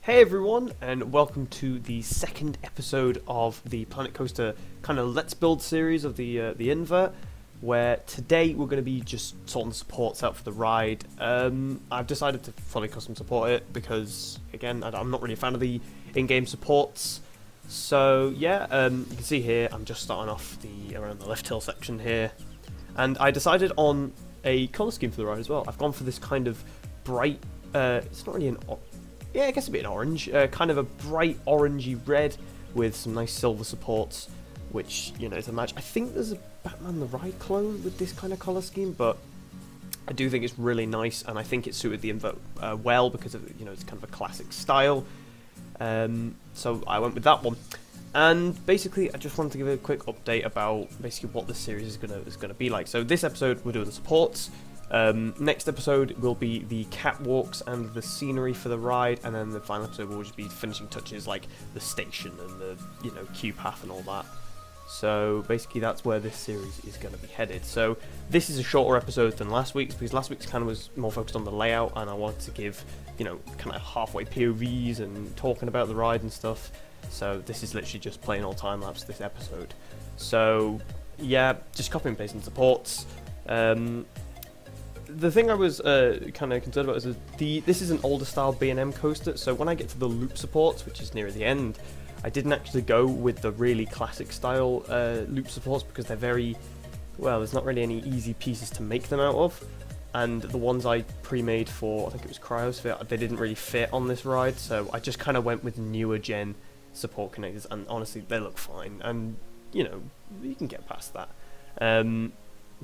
Hey everyone, and welcome to the second episode of the Planet Coaster kind of Let's Build series of the Invert, where today we're going to be just sorting the supports out for the ride. I've decided to fully custom support it because, again, I'm not really a fan of the in-game supports. So yeah, you can see here I'm just starting off around the left hill section here, and I decided on a colour scheme for the ride as well. I've gone for this kind of bright, it's not really an yeah, I guess a bit orange, kind of a bright orangey red with some nice silver supports, which, you know, is a match. I think there's a Batman the Ride clone with this kind of colour scheme, but I do think it's really nice, and I think it suited the Invert well because of, you know, it's kind of a classic style. So I went with that one. And basically, I just wanted to give a quick update about basically what this series is gonna be like. So this episode we're doing the supports. Next episode will be the catwalks and the scenery for the ride, and then the final episode will just be finishing touches like the station and the, you know, queue path and all that. So basically that's where this series is going to be headed. So this is a shorter episode than last week's because last week's kind of was more focused on the layout, and I wanted to give, you know, kind of halfway POVs and talking about the ride and stuff. So this is literally just plain old time lapse this episode. So yeah, just copy and pasting supports. The thing I was kind of concerned about is this is an older style B&M coaster, so when I get to the loop supports, which is near the end, I didn't actually go with the really classic style loop supports because they're very, well, there's not really any easy pieces to make them out of, and the ones I pre-made for, I think it was Cryosphere, they didn't really fit on this ride, so I just kind of went with newer gen support connectors, and honestly, they look fine, and, you know, you can get past that.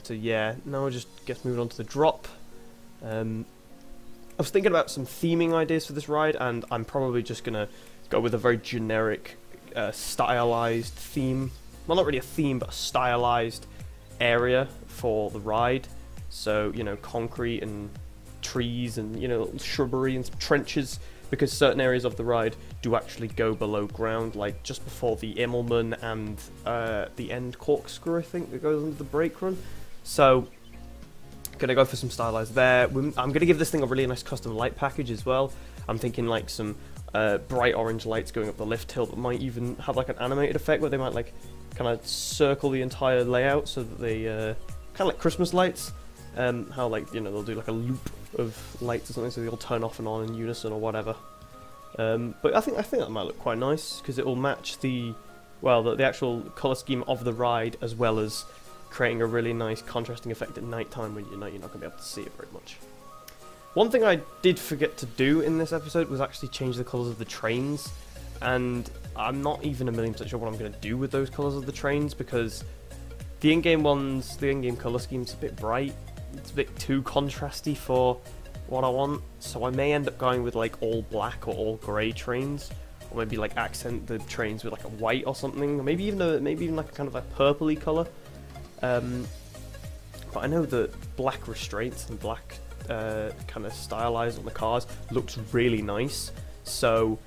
So yeah, now I just guess moving on to the drop. I was thinking about some theming ideas for this ride, and I'm probably just gonna go with a very generic, stylized theme. Well, not really a theme, but a stylized area for the ride. So, you know, concrete and trees and, you know, shrubbery and some trenches, because certain areas of the ride do actually go below ground, like just before the Immelman and the end corkscrew, I think, that goes under the brake run. So, gonna go for some stylized there. I'm gonna give this thing a really nice custom light package as well. I'm thinking like some bright orange lights going up the lift hill that might even have like an animated effect where they might like kind of circle the entire layout so that they kind of like Christmas lights. How, like, you know, they'll do like a loop of lights or something so they all turn off and on in unison or whatever. But I think that might look quite nice because it will match the actual color scheme of the ride, as well as creating a really nice contrasting effect at night time when you're not going to be able to see it very much. One thing I did forget to do in this episode was actually change the colours of the trains, and I'm not even 1,000,000% sure what I'm going to do with those colours of the trains, because the in-game ones, the in-game colour scheme's a bit bright, it's a bit too contrasty for what I want, so I may end up going with like all black or all grey trains, or maybe like accent the trains with like a white or something, or maybe even like a kind of a purpley colour. But I know that black restraints and black kind of stylized on the cars looks really nice, so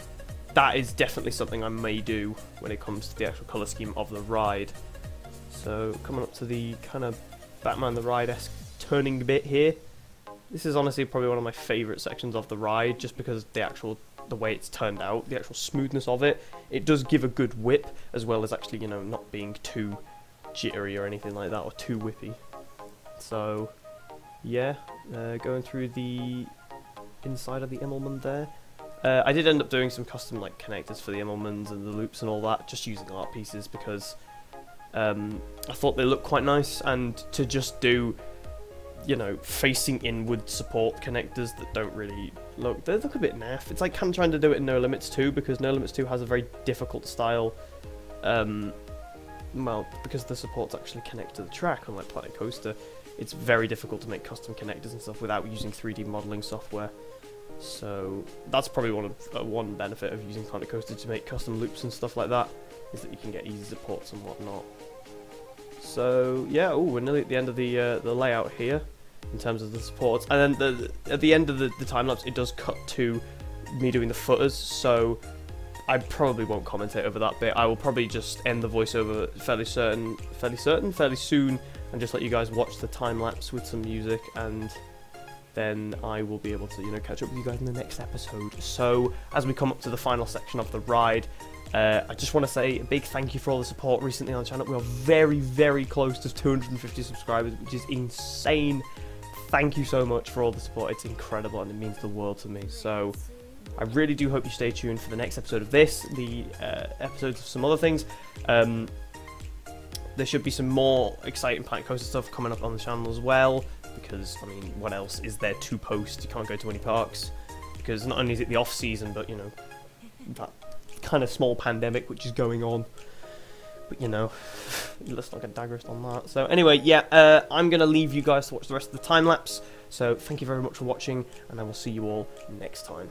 that is definitely something I may do when it comes to the actual colour scheme of the ride. So coming up to the kind of Batman the Ride-esque turning bit here, this is honestly probably one of my favourite sections of the ride, just because the way it's turned out, the actual smoothness of it. It does give a good whip, as well as actually, you know, not being too jittery or anything like that, or too whippy. So yeah, going through the inside of the Immelman there. I did end up doing some custom like connectors for the Immelmans and the loops and all that, just using art pieces because I thought they looked quite nice, and to just do, you know, facing inward support connectors that don't really look, they look a bit naff. It's like kind of trying to do it in No Limits 2, because No Limits 2 has a very difficult style, well, because the supports actually connect to the track, unlike Planet Coaster, it's very difficult to make custom connectors and stuff without using 3D modeling software. So that's probably one benefit of using Planet Coaster to make custom loops and stuff like that, is that you can get easy supports and whatnot. So yeah, we're nearly at the end of the layout here in terms of the supports, and then at the end of the time lapse, it does cut to me doing the footers. So I probably won't commentate over that bit. I will probably just end the voiceover fairly soon, and just let you guys watch the time lapse with some music, and then I will be able to, you know, catch up with you guys in the next episode. So, as we come up to the final section of the ride, I just want to say a big thank you for all the support recently on the channel. We are very, very close to 250 subscribers, which is insane. Thank you so much for all the support. It's incredible, and it means the world to me. So, I really do hope you stay tuned for the next episode of this, the episodes of some other things. There should be some more exciting Planet Coaster stuff coming up on the channel as well, because, I mean, what else is there to post? You can't go to any parks, because not only is it the off-season, but, you know, that kind of small pandemic which is going on. But, you know, let's not get digressed on that. So, anyway, yeah, I'm going to leave you guys to watch the rest of the time-lapse. So, thank you very much for watching, and I will see you all next time.